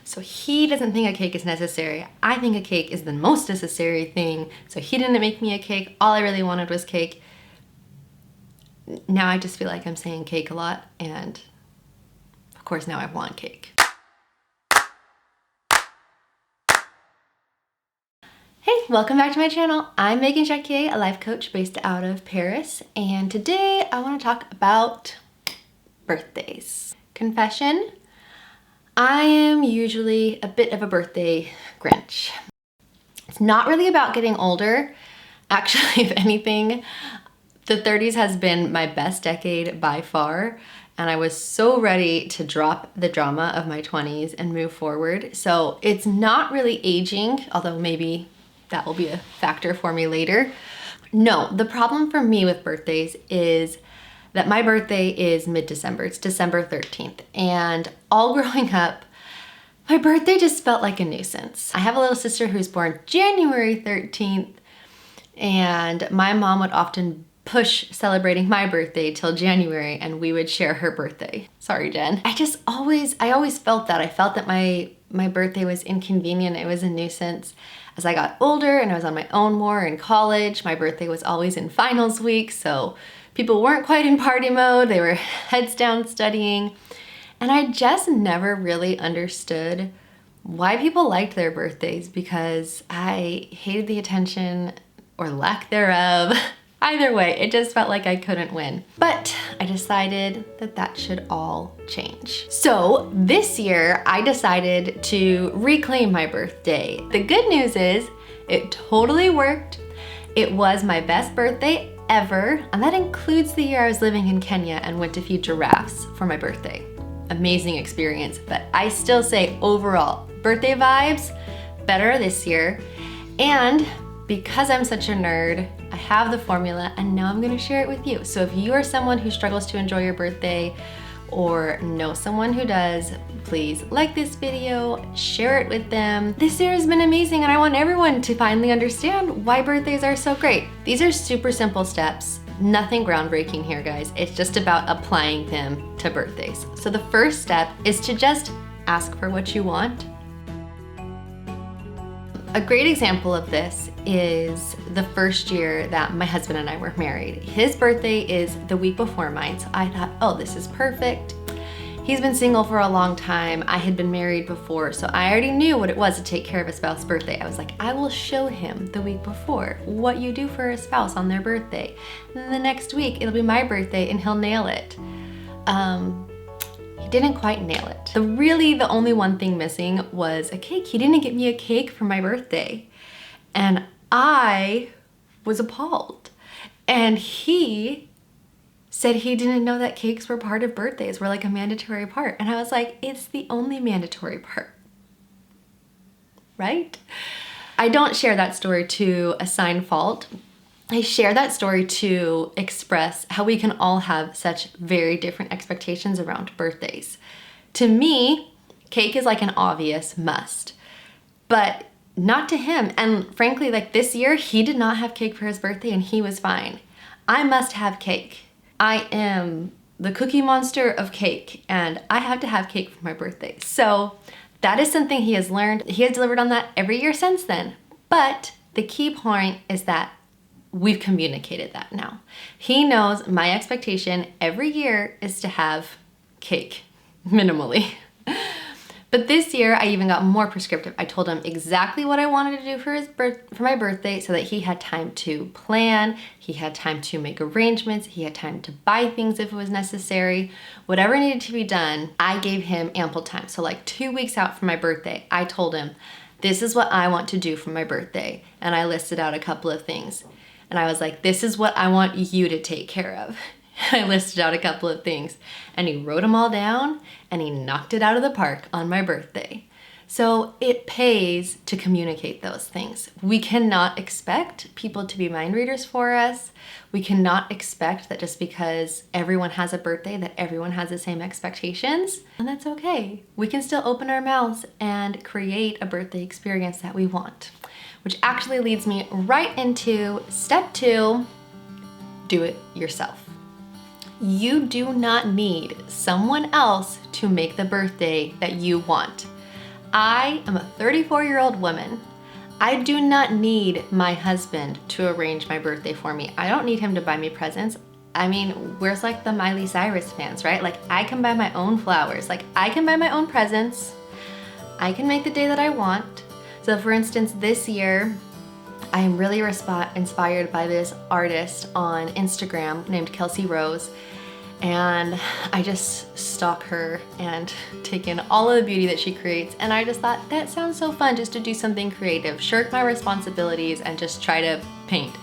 So he doesn't think a cake is necessary. I think a cake is the most necessary thing. So he didn't make me a cake. All I really wanted was cake. Now I just feel like I'm saying cake a lot, and of course now I want cake. Hey, welcome back to my channel. I'm Megan Jacquier, a life coach based out of Paris, and today I want to talk about birthdays. Confession, I am usually a bit of a birthday Grinch. It's not really about getting older. Actually, if anything, the 30s has been my best decade by far, and I was so ready to drop the drama of my 20s and move forward. So it's not really aging, although maybe that will be a factor for me later. No, the problem for me with birthdays is that my birthday is mid-December. It's December 13th. And all growing up, my birthday just felt like a nuisance. I have a little sister who's born January 13th, and my mom would often push celebrating my birthday till January, and we would share her birthday. Sorry, Jen. I always felt that. I felt that my birthday was inconvenient. It was a nuisance. As I got older and I was on my own more in college, my birthday was always in finals week, so people weren't quite in party mode. They were heads down studying. And I just never really understood why people liked their birthdays, because I hated the attention or lack thereof. Either way, it just felt like I couldn't win. But I decided that that should all change. So this year, I decided to reclaim my birthday. The good news is it totally worked. It was my best birthday ever, and that includes the year I was living in Kenya and went to feed giraffes for my birthday. Amazing experience, but I still say overall, birthday vibes, better this year. And because I'm such a nerd, I have the formula, and now I'm gonna share it with you. So if you are someone who struggles to enjoy your birthday or know someone who does, please like this video, share it with them. This year has been amazing, and I want everyone to finally understand why birthdays are so great. These are super simple steps, nothing groundbreaking here, guys. It's just about applying them to birthdays. So the first step is to just ask for what you want. A great example of this is the first year that my husband and I were married. His birthday is the week before mine, so I thought, oh, this is perfect. He's been single for a long time. I had been married before, so I already knew what it was to take care of a spouse's birthday. I was like, I will show him the week before what you do for a spouse on their birthday. And then the next week, it'll be my birthday and he'll nail it. He didn't quite nail it. The only one thing missing was a cake. He didn't get me a cake for my birthday. And I was appalled. And he said he didn't know that cakes were part of birthdays, were like a mandatory part. And I was like, it's the only mandatory part, right? I don't share that story to assign fault. I share that story to express how we can all have such very different expectations around birthdays. To me, cake is like an obvious must, but not to him. And frankly, like this year, he did not have cake for his birthday and he was fine. I must have cake. I am the cookie monster of cake, and I have to have cake for my birthday. So that is something he has learned. He has delivered on that every year since then. But the key point is that we've communicated that now. He knows my expectation every year is to have cake, minimally. But this year, I even got more prescriptive. I told him exactly what I wanted to do for my birthday so that he had time to plan, he had time to make arrangements, he had time to buy things if it was necessary. Whatever needed to be done, I gave him ample time. So like 2 weeks out from my birthday, I told him, this is what I want to do for my birthday. And I listed out a couple of things. And I was like, this is what I want you to take care of. I listed out a couple of things, and he wrote them all down and he knocked it out of the park on my birthday. So it pays to communicate those things. We cannot expect people to be mind readers for us. We cannot expect that just because everyone has a birthday that everyone has the same expectations, and that's okay. We can still open our mouths and create a birthday experience that we want, which actually leads me right into step 2, do it yourself. You do not need someone else to make the birthday that you want. I am a 34-year-old woman. I do not need my husband to arrange my birthday for me. I don't need him to buy me presents. I mean, where's like the Miley Cyrus fans, right? Like I can buy my own flowers. Like I can buy my own presents. I can make the day that I want. So for instance, this year, I am really inspired by this artist on Instagram named Kelsey Rose. And I just stalk her and take in all of the beauty that she creates. And I just thought, that sounds so fun just to do something creative, shirk my responsibilities and just try to paint.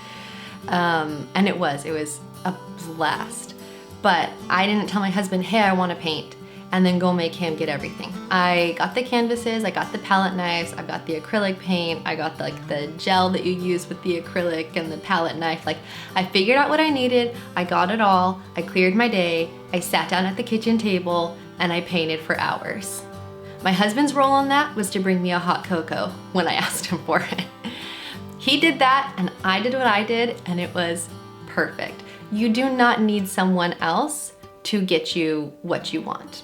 And it was a blast. But I didn't tell my husband, hey, I want to paint, and then go make him get everything. I got the canvases, I got the palette knives, I got the acrylic paint, I got the gel that you use with the acrylic and the palette knife. Like I figured out what I needed, I got it all, I cleared my day, I sat down at the kitchen table and I painted for hours. My husband's role on that was to bring me a hot cocoa when I asked him for it. He did that and I did what I did and it was perfect. You do not need someone else to get you what you want.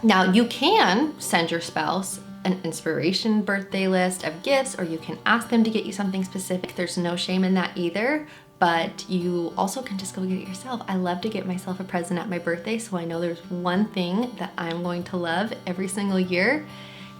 Now you can send your spouse an inspiration birthday list of gifts, or you can ask them to get you something specific. There's no shame in that either, but you also can just go get it yourself. I love to get myself a present at my birthday, so I know there's one thing that I'm going to love every single year,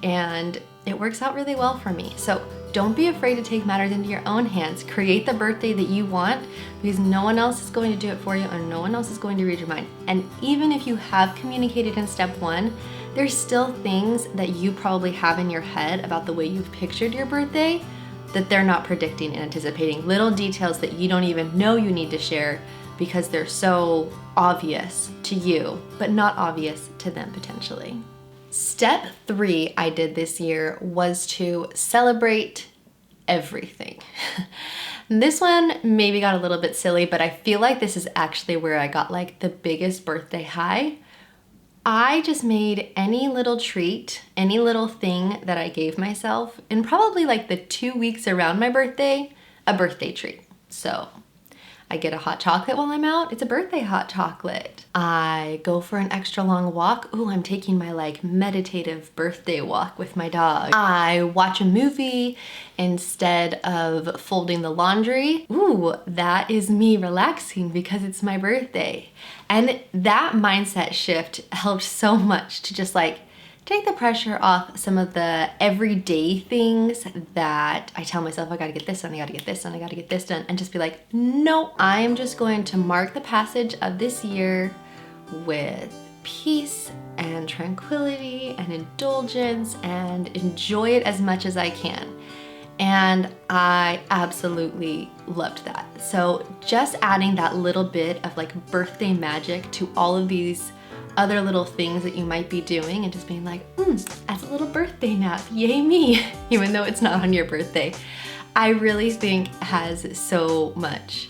and it works out really well for me. So don't be afraid to take matters into your own hands. Create the birthday that you want, because no one else is going to do it for you and no one else is going to read your mind. And even if you have communicated in step one, there's still things that you probably have in your head about the way you've pictured your birthday that they're not predicting and anticipating. Little details that you don't even know you need to share because they're so obvious to you, but not obvious to them potentially. Step 3 I did this year was to celebrate everything. This one maybe got a little bit silly, but I feel like this is actually where I got like the biggest birthday high. I just made any little treat, any little thing that I gave myself in probably like the 2 weeks around my birthday, a birthday treat. So I get a hot chocolate while I'm out. It's a birthday hot chocolate. I go for an extra long walk. Ooh, I'm taking my like meditative birthday walk with my dog. I watch a movie instead of folding the laundry. Ooh, that is me relaxing because it's my birthday. And that mindset shift helped so much to just like take the pressure off some of the everyday things that I tell myself, I gotta get this done, I gotta get this done, I gotta get this done, and just be like, no, I'm just going to mark the passage of this year with peace and tranquility and indulgence and enjoy it as much as I can. And I absolutely loved that. So just adding that little bit of like birthday magic to all of these other little things that you might be doing and just being like, that's a little birthday nap, yay me, even though it's not on your birthday, I really think has so much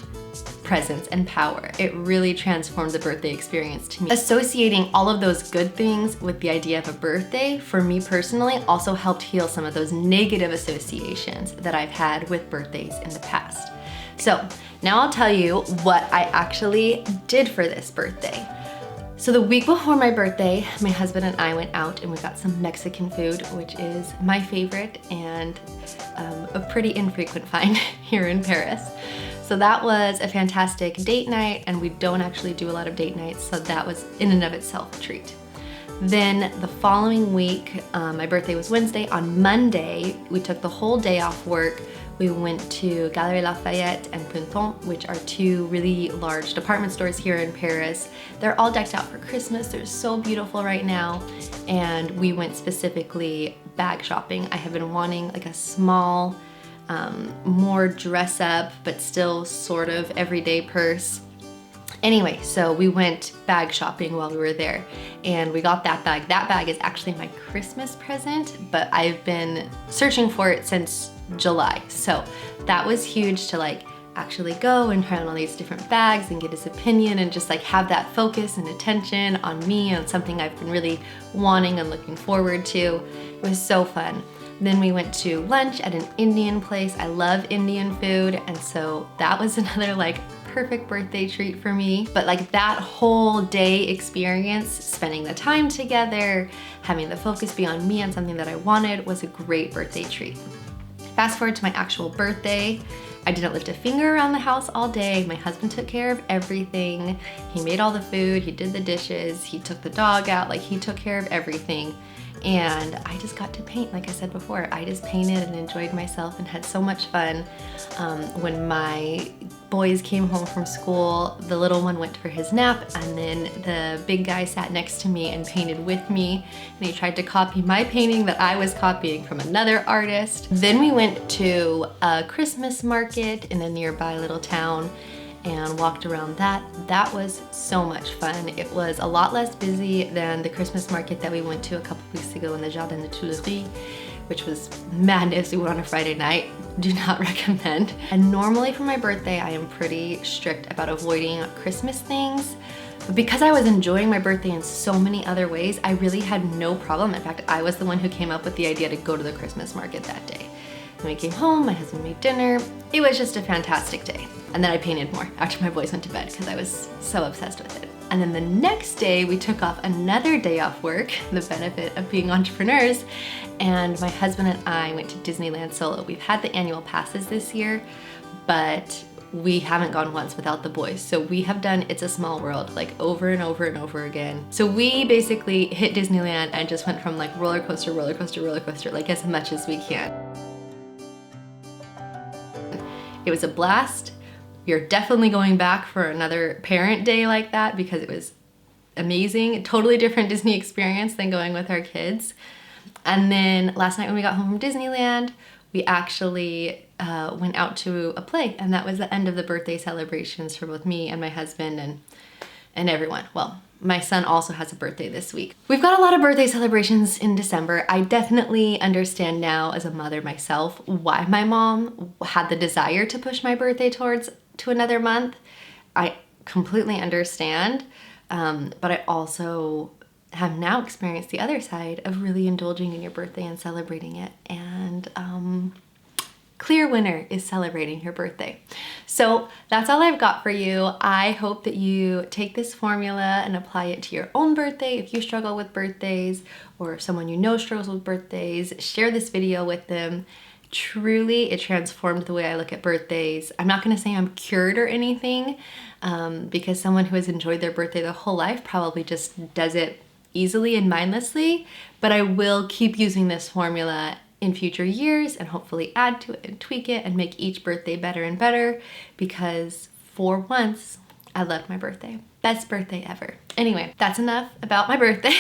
presence and power. It really transformed the birthday experience to me. Associating all of those good things with the idea of a birthday, for me personally, also helped heal some of those negative associations that I've had with birthdays in the past. So now I'll tell you what I actually did for this birthday. So the week before my birthday, my husband and I went out and we got some Mexican food, which is my favorite and a pretty infrequent find here in Paris. So that was a fantastic date night, and we don't actually do a lot of date nights, so that was in and of itself a treat. Then the following week, my birthday was Wednesday. On Monday, we took the whole day off work. We went to Galeries Lafayette and Printemps, which are two really large department stores here in Paris. They're all decked out for Christmas. They're so beautiful right now. And we went specifically bag shopping. I have been wanting like a small, more dress up, but still sort of everyday purse. Anyway, so we went bag shopping while we were there and we got that bag. That bag is actually my Christmas present, but I've been searching for it since July. So that was huge to like actually go and try on all these different bags and get his opinion and just like have that focus and attention on me, on something I've been really wanting and looking forward to. It was so fun. Then we went to lunch at an Indian place. I love Indian food, and so that was another like perfect birthday treat for me, but like that whole day experience, spending the time together, having the focus be on me and something that I wanted was a great birthday treat. Fast forward to my actual birthday, I didn't lift a finger around the house all day. My husband took care of everything. He made all the food, he did the dishes, he took the dog out, like he took care of everything. And I just got to paint, like I said before. I just painted and enjoyed myself and had so much fun. When my boys came home from school, the little one went for his nap, and then the big guy sat next to me and painted with me, and he tried to copy my painting that I was copying from another artist. Then we went to a Christmas market in a nearby little town and walked around that. That was so much fun. It was a lot less busy than the Christmas market that we went to a couple weeks ago in the Jardin des Tuileries, which was madness. We went on a Friday night. Do not recommend. And normally for my birthday, I am pretty strict about avoiding Christmas things. But because I was enjoying my birthday in so many other ways, I really had no problem. In fact, I was the one who came up with the idea to go to the Christmas market that day. When we came home, my husband made dinner. It was just a fantastic day. And then I painted more after my boys went to bed because I was so obsessed with it. And then the next day we took off another day off work, the benefit of being entrepreneurs, and my husband and I went to Disneyland solo. We've had the annual passes this year, but we haven't gone once without the boys. So we have done It's a Small World like over and over and over again. So we basically hit Disneyland and just went from like roller coaster, roller coaster, roller coaster, like as much as we can. It was a blast. We are definitely going back for another parent day like that because it was amazing. A totally different Disney experience than going with our kids. And then last night when we got home from Disneyland, we actually went out to a play, and that was the end of the birthday celebrations for both me and my husband and everyone. Well, my son also has a birthday this week. We've got a lot of birthday celebrations in December. I definitely understand now as a mother myself why my mom had the desire to push my birthday to another month. I completely understand, but I also have now experienced the other side of really indulging in your birthday and celebrating it. And clear winner is celebrating your birthday. So that's all I've got for you. I hope that you take this formula and apply it to your own birthday. If you struggle with birthdays or if someone you know struggles with birthdays, share this video with them. Truly, it transformed the way I look at birthdays. I'm not gonna say I'm cured or anything, because someone who has enjoyed their birthday their whole life probably just does it easily and mindlessly, but I will keep using this formula in future years and hopefully add to it and tweak it and make each birthday better and better, because for once, I loved my birthday. Best birthday ever. Anyway, that's enough about my birthday,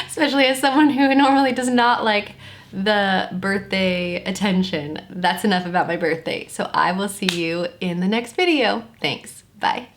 especially as someone who normally does not like the birthday attention. That's enough about my birthday. So I will see you in the next video. Thanks. Bye.